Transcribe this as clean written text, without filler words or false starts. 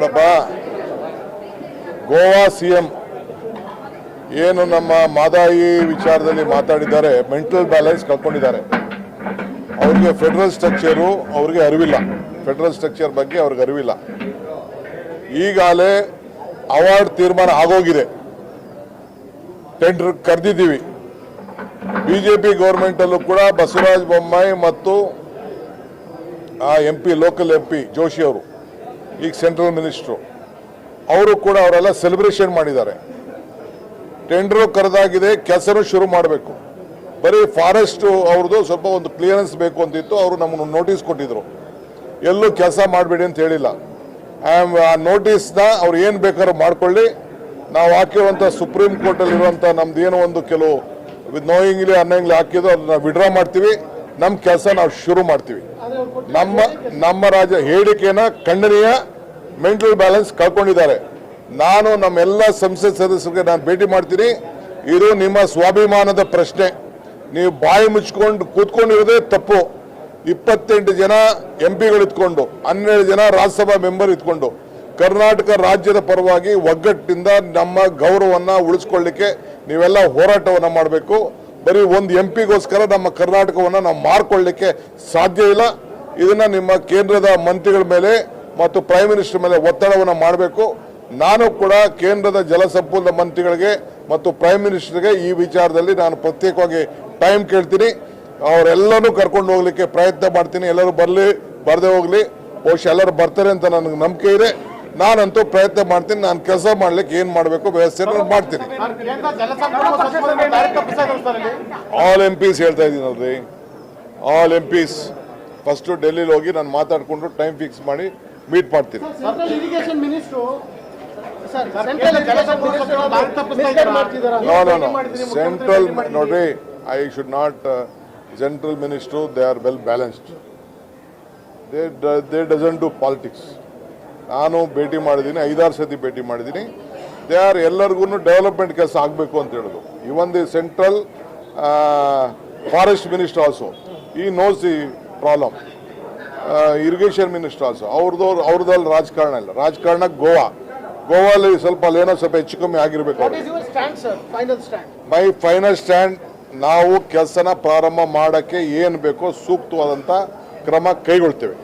ನೋಡಪ್ಪ, ಗೋವಾ ಸಿಎಂ ಏನು ನಮ್ಮ ಮಾದಾಯಿ ವಿಚಾರದಲ್ಲಿ ಮಾತಾಡಿದ್ದಾರೆ, ಮೆಂಟಲ್ ಬ್ಯಾಲೆನ್ಸ್ ಕಳ್ಕೊಂಡಿದ್ದಾರೆ. ಅವ್ರಿಗೆ ಫೆಡರಲ್ ಸ್ಟ್ರಕ್ಚರು ಅವ್ರಿಗೆ ಅರಿವಿಲ್ಲ, ಫೆಡರಲ್ ಸ್ಟ್ರಕ್ಚರ್ ಬಗ್ಗೆ ಅವ್ರಿಗೆ ಅರಿವಿಲ್ಲ. ಈಗಾಗಲೇ ಅವಾರ್ಡ್ ತೀರ್ಮಾನ ಆಗೋಗಿದೆ, ಟೆಂಡರ್ ಕರೆದಿದ್ದೀವಿ. ಬಿಜೆಪಿ ಗೌರ್ಮೆಂಟಲ್ಲೂ ಕೂಡ ಬಸವರಾಜ ಬೊಮ್ಮಾಯಿ ಮತ್ತು MP ಲೋಕಲ್ MP ಜೋಶಿ ಅವರು ಈಗ ಸೆಂಟ್ರಲ್ ಮಿನಿಸ್ಟ್ರು, ಅವರು ಕೂಡ ಅವರೆಲ್ಲ ಸೆಲೆಬ್ರೇಷನ್ ಮಾಡಿದ್ದಾರೆ. ಟೆಂಡರು ಕರೆದಾಗಿದೆ, ಕೆಲಸನೂ ಶುರು ಮಾಡಬೇಕು. ಬರೀ ಫಾರೆಸ್ಟ್ ಅವ್ರದ್ದು ಸ್ವಲ್ಪ ಒಂದು ಕ್ಲಿಯರೆನ್ಸ್ ಬೇಕು ಅಂತಿತ್ತು, ಅವರು ನಮ್ಮನ್ನು ನೋಟಿಸ್ ಕೊಟ್ಟಿದ್ರು, ಎಲ್ಲೂ ಕೆಲಸ ಮಾಡಬೇಡಿ ಅಂತ ಹೇಳಿಲ್ಲ. ಆ ನೋಟಿಸ್ನ ಅವ್ರು ಏನು ಬೇಕಾದ್ರೂ ಮಾಡ್ಕೊಳ್ಳಿ, ನಾವು ಹಾಕಿರುವಂಥ ಸುಪ್ರೀಂ ಕೋರ್ಟಲ್ಲಿರುವಂಥ ನಮ್ದು ಏನೋ ಒಂದು ಕೆಲವು ವಿತ್ ನೋಯಿಂಗ್ಲಿ ಅನ್ನಂಗ್ಲಿ ಹಾಕಿದ್ದು ಅದನ್ನ ವಿಡ್ರಾ ಮಾಡ್ತೀವಿ, ನಮ್ಮ ಕೆಲಸ ನಾವು ಶುರು ಮಾಡ್ತೀವಿ. ನಮ್ಮ ರಾಜ್ಯ ಹೇಳಿಕೆನ ಖಂಡನೀಯ, ಮೆಂಟಲ್ ಬ್ಯಾಲೆನ್ಸ್ ಕಳ್ಕೊಂಡಿದ್ದಾರೆ. ನಾನು ನಮ್ಮೆಲ್ಲ ಸಂಸತ್ ಸದಸ್ಯರಿಗೆ ನಾನು ಭೇಟಿ ಮಾಡ್ತೀನಿ. ಇದು ನಿಮ್ಮ ಸ್ವಾಭಿಮಾನದ ಪ್ರಶ್ನೆ, ನೀವು ಬಾಯಿ ಮುಚ್ಕೊಂಡು ಕೂತ್ಕೊಂಡಿರೋದೇ ತಪ್ಪು. 28 ಜನ MP ಗಳು ಇದ್ಕೊಂಡು, 12 ಜನ ರಾಜ್ಯಸಭಾ ಮೆಂಬರ್ ಇದ್ಕೊಂಡು, ಕರ್ನಾಟಕ ರಾಜ್ಯದ ಪರವಾಗಿ ಒಗ್ಗಟ್ಟಿನಿಂದ ನಮ್ಮ ಗೌರವವನ್ನ ಉಳಿಸ್ಕೊಳ್ಳಿಕ್ಕೆ ನೀವೆಲ್ಲ ಹೋರಾಟವನ್ನು ಮಾಡಬೇಕು. ಬರೀ ಒಂದು MP ಗೋಸ್ಕರ ನಮ್ಮ ಕರ್ನಾಟಕವನ್ನು ನಾವು ಮಾರ್ಕೊಳ್ಳಿಕ್ಕೆ ಸಾಧ್ಯ ಇಲ್ಲ. ಇದನ್ನ ನಿಮ್ಮ ಕೇಂದ್ರದ ಮಂತ್ರಿಗಳ ಮೇಲೆ ಮತ್ತು ಪ್ರೈಮ್ ಮಿನಿಸ್ಟರ್ ಮೇಲೆ ಒತ್ತಡವನ್ನು ಮಾಡಬೇಕು. ನಾನು ಕೂಡ ಕೇಂದ್ರದ ಜಲಸಂಪನ್ಮೂಲ ಮಂತ್ರಿಗಳಿಗೆ ಮತ್ತು ಪ್ರೈಮ್ ಮಿನಿಸ್ಟರ್ಗೆ ಈ ವಿಚಾರದಲ್ಲಿ ನಾನು ಪ್ರತ್ಯೇಕವಾಗಿ ಟೈಮ್ ಕೇಳ್ತೀನಿ. ಅವರೆಲ್ಲರೂ ಕರ್ಕೊಂಡು ಹೋಗ್ಲಿಕ್ಕೆ ಪ್ರಯತ್ನ ಮಾಡ್ತೀನಿ. ಎಲ್ಲರೂ ಬರದೇ ಹೋಗ್ಲಿ, ಬಹುಶಃ ಎಲ್ಲರೂ ಬರ್ತಾರೆ ಅಂತ ನನಗೆ ನಂಬಿಕೆ ಇದೆ. ನಾನಂತೂ ಪ್ರಯತ್ನ ಮಾಡ್ತೀನಿ. ನಾನು ಕೆಲಸ ಮಾಡ್ಲಿಕ್ಕೆ ಏನ್ ಮಾಡಬೇಕು ವ್ಯವಸ್ಥೆ ಮಾಡ್ತೀನಿ. ಆಲ್ MPs ಹೇಳ್ತಾ ಇದ್ದೀನಿ ನೋಡ್ರಿ, ಆಲ್ MPs ಫಸ್ಟ್ ಡೆಲ್ಲಿಲಿ ಹೋಗಿ ನಾನು ಮಾತಾಡ್ಕೊಂಡು ಟೈಮ್ ಫಿಕ್ಸ್ ಮಾಡಿ ಮೀಟ್ ಮಾಡ್ತೀನಿ. ಸೆಂಟ್ರಲ್ ನೋಡ್ರಿ, I should not central minister, they are well balanced, they doesn't do politics. ನಾನು ಭೇಟಿ ಮಾಡಿದ್ದೀನಿ, 5-6 ಸತಿ ಭೇಟಿ ಮಾಡಿದ್ದೀನಿ. ದೇ ಆರ್ ಎಲ್ಲರಿಗೂ ಡೆವಲಪ್ಮೆಂಟ್ ಕೆಲಸ ಆಗಬೇಕು ಅಂತ ಹೇಳೋದು. Even the central forest minister also ಈ knows the problem. Irrigation minister also ಅವ್ರದಲ್ಲಿ ರಾಜಕಾರಣ ಇಲ್ಲ. ರಾಜಕಾರಣ ಗೋವಾಲಿ ಸ್ವಲ್ಪ ಏನೋ ಸ್ವಲ್ಪ ಹೆಚ್ಚು ಕಮ್ಮಿ ಆಗಿರ್ಬೇಕು. ಮೈ ಫೈನಲ್ ಸ್ಟ್ಯಾಂಡ್, ನಾವು ಕೆಲಸನ ಪ್ರಾರಂಭ ಮಾಡೋಕ್ಕೆ ಏನು ಬೇಕೋ ಸೂಕ್ತವಾದಂಥ ಕ್ರಮ ಕೈಗೊಳ್ತೇವೆ.